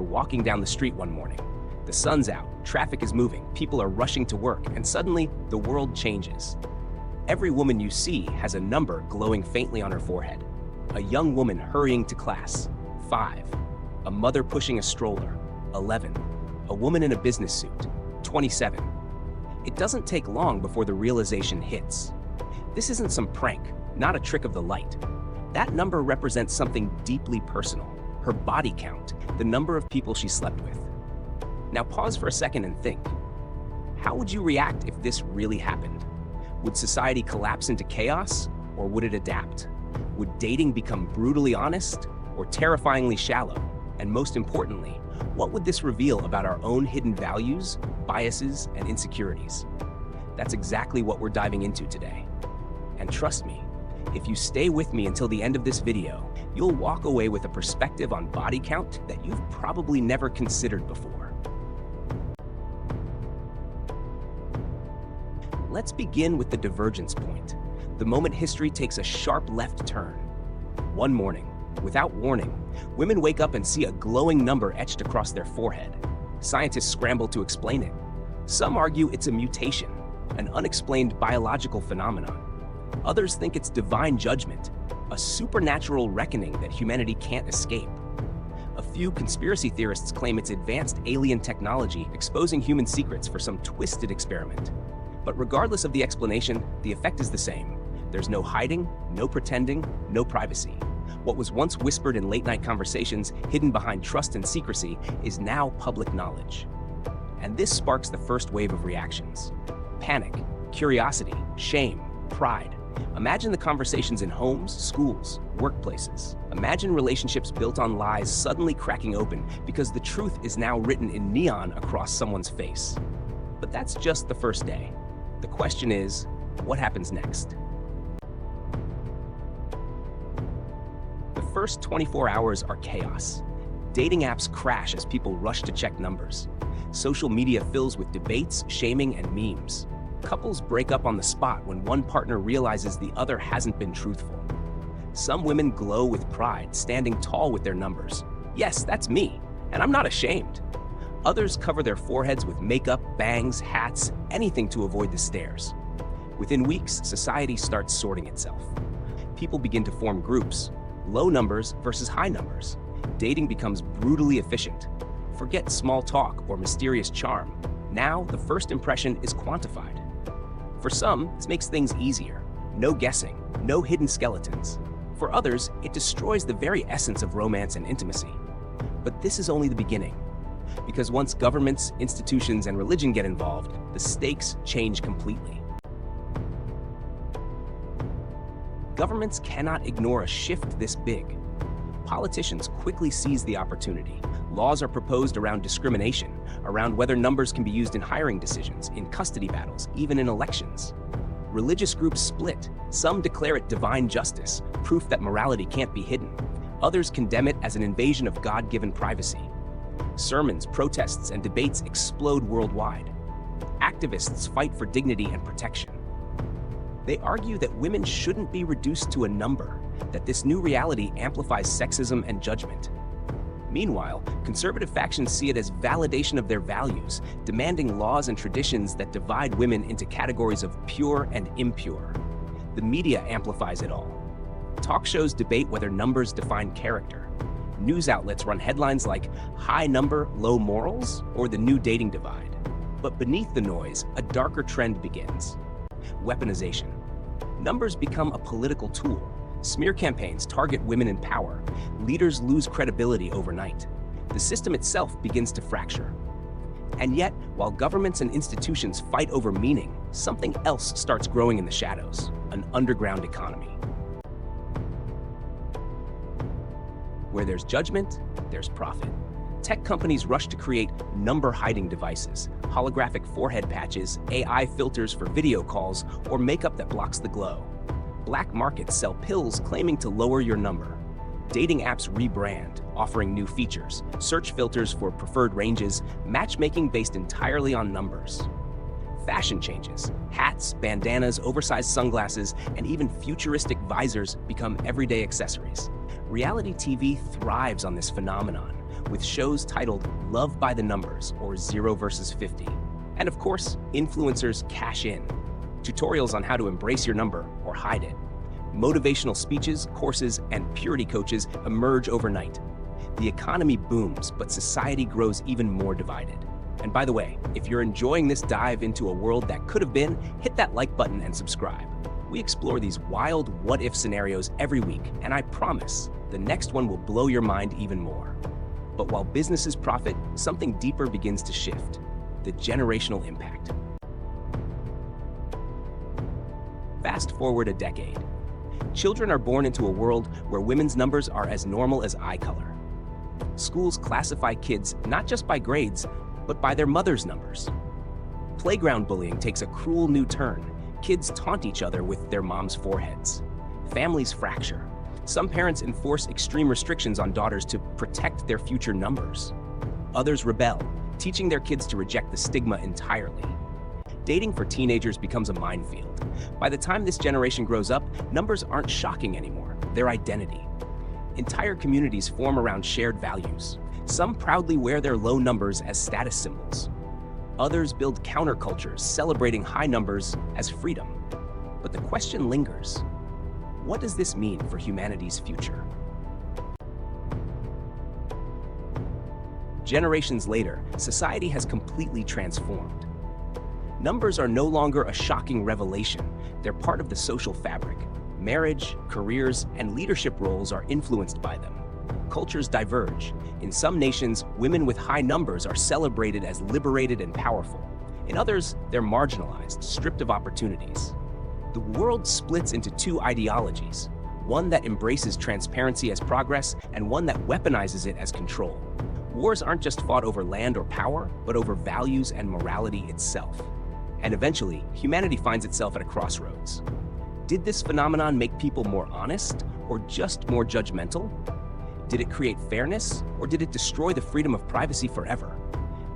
walking down the street one morning. The sun's out, traffic is moving, people are rushing to work, and suddenly the world changes. Every woman you see has a number glowing faintly on her forehead. A young woman hurrying to class, 5. A mother pushing a stroller, 11. A woman in a business suit, 27. It doesn't take long before the realization hits. This isn't some prank, not a trick of the light. That number represents something deeply personal, her body count, the number of people she slept with. Now pause for a second and think. How would you react if this really happened? Would society collapse into chaos, or would it adapt? Would dating become brutally honest, or terrifyingly shallow? And most importantly, what would this reveal about our own hidden values, biases, and insecurities? That's exactly what we're diving into today. And trust me, if you stay with me until the end of this video, you'll walk away with a perspective on body count that you've probably never considered before. Let's begin with the divergence point, the moment history takes a sharp left turn. One morning, without warning, women wake up and see a glowing number etched across their forehead. Scientists scramble to explain it. Some argue it's a mutation, an unexplained biological phenomenon. Others think it's divine judgment, a supernatural reckoning that humanity can't escape. A few conspiracy theorists claim it's advanced alien technology exposing human secrets for some twisted experiment. But regardless of the explanation, the effect is the same. There's no hiding, no pretending, no privacy. What was once whispered in late-night conversations, hidden behind trust and secrecy, is now public knowledge. And this sparks the first wave of reactions. Panic, curiosity, shame, pride. Imagine the conversations in homes, schools, workplaces. Imagine relationships built on lies suddenly cracking open because the truth is now written in neon across someone's face. But that's just the first day. The question is, what happens next? The first 24 hours are chaos. Dating apps crash as people rush to check numbers. Social media fills with debates, shaming, and memes. Couples break up on the spot when one partner realizes the other hasn't been truthful. Some women glow with pride, standing tall with their numbers. Yes, that's me, and I'm not ashamed. Others cover their foreheads with makeup, bangs, hats, anything to avoid the stares. Within weeks, society starts sorting itself. People begin to form groups, low numbers versus high numbers. Dating becomes brutally efficient. Forget small talk or mysterious charm. Now, the first impression is quantified. For some, this makes things easier. No guessing, no hidden skeletons. For others, it destroys the very essence of romance and intimacy. But this is only the beginning. Because once governments, institutions, and religion get involved, the stakes change completely. Governments cannot ignore a shift this big. Politicians quickly seize the opportunity. Laws are proposed around discrimination, around whether numbers can be used in hiring decisions, in custody battles, even in elections. Religious groups split. Some declare it divine justice, proof that morality can't be hidden. Others condemn it as an invasion of God-given privacy. Sermons, protests, and debates explode worldwide. Activists fight for dignity and protection. They argue that women shouldn't be reduced to a number, that this new reality amplifies sexism and judgment. Meanwhile, conservative factions see it as validation of their values, demanding laws and traditions that divide women into categories of pure and impure. The media amplifies it all. Talk shows debate whether numbers define character. News outlets run headlines like "high number, low morals" or "the new dating divide." But beneath the noise, a darker trend begins. Weaponization. Numbers become a political tool. Smear campaigns target women in power. Leaders lose credibility overnight. The system itself begins to fracture. And yet, while governments and institutions fight over meaning, something else starts growing in the shadows: an underground economy. Where there's judgment, there's profit. Tech companies rush to create number-hiding devices, holographic forehead patches, AI filters for video calls, or makeup that blocks the glow. Black markets sell pills claiming to lower your number. Dating apps rebrand, offering new features, search filters for preferred ranges, matchmaking based entirely on numbers. Fashion changes. Hats, bandanas, oversized sunglasses, and even futuristic visors become everyday accessories. Reality TV thrives on this phenomenon. with shows titled Love by the Numbers or 0 versus 50. And of course, influencers cash in. Tutorials on how to embrace your number or hide it. Motivational speeches, courses, and purity coaches emerge overnight. The economy booms, but society grows even more divided. And by the way, if you're enjoying this dive into a world that could have been, hit that like button and subscribe. We explore these wild what-if scenarios every week, and I promise the next one will blow your mind even more. But while businesses profit, something deeper begins to shift: the generational impact. Fast forward a decade. Children are born into a world where women's numbers are as normal as eye color. Schools classify kids not just by grades, but by their mother's numbers. Playground bullying takes a cruel new turn. Kids taunt each other with their mom's foreheads. Families fracture. Some parents enforce extreme restrictions on daughters to protect their future numbers. Others rebel, teaching their kids to reject the stigma entirely. Dating for teenagers becomes a minefield. By the time this generation grows up, numbers aren't shocking anymore. They're identity. Entire communities form around shared values. Some proudly wear their low numbers as status symbols. Others build countercultures, celebrating high numbers as freedom. But the question lingers: what does this mean for humanity's future? Generations later, society has completely transformed. Numbers are no longer a shocking revelation. They're part of the social fabric. Marriage, careers, and leadership roles are influenced by them. Cultures diverge. In some nations, women with high numbers are celebrated as liberated and powerful. In others, they're marginalized, stripped of opportunities. The world splits into two ideologies: one that embraces transparency as progress, and one that weaponizes it as control. Wars aren't just fought over land or power, but over values and morality itself. And eventually, humanity finds itself at a crossroads. Did this phenomenon make people more honest, or just more judgmental? Did it create fairness, or did it destroy the freedom of privacy forever?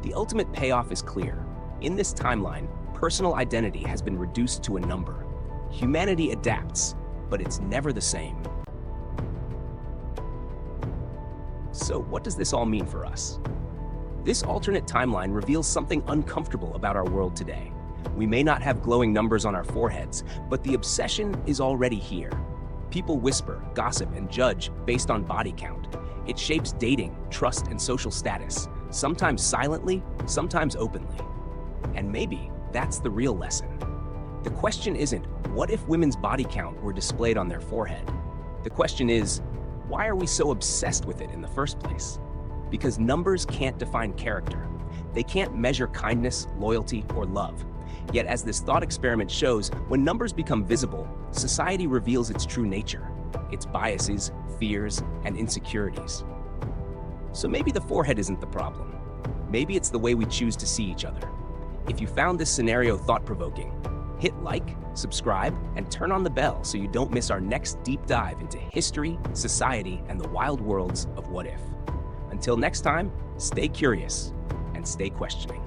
The ultimate payoff is clear. In this timeline, personal identity has been reduced to a number. Humanity adapts, but it's never the same. So what does this all mean for us? This alternate timeline reveals something uncomfortable about our world today. We may not have glowing numbers on our foreheads, but the obsession is already here. People whisper, gossip, and judge based on body count. It shapes dating, trust, and social status, sometimes silently, sometimes openly. And maybe that's the real lesson. The question isn't, what if women's body count were displayed on their forehead? The question is, why are we so obsessed with it in the first place? Because numbers can't define character. They can't measure kindness, loyalty, or love. Yet, as this thought experiment shows, when numbers become visible, society reveals its true nature, its biases, fears, and insecurities. So maybe the forehead isn't the problem. Maybe it's the way we choose to see each other. If you found this scenario thought-provoking, hit like, subscribe, and turn on the bell so you don't miss our next deep dive into history, society, and the wild worlds of what if. Until next time, stay curious and stay questioning.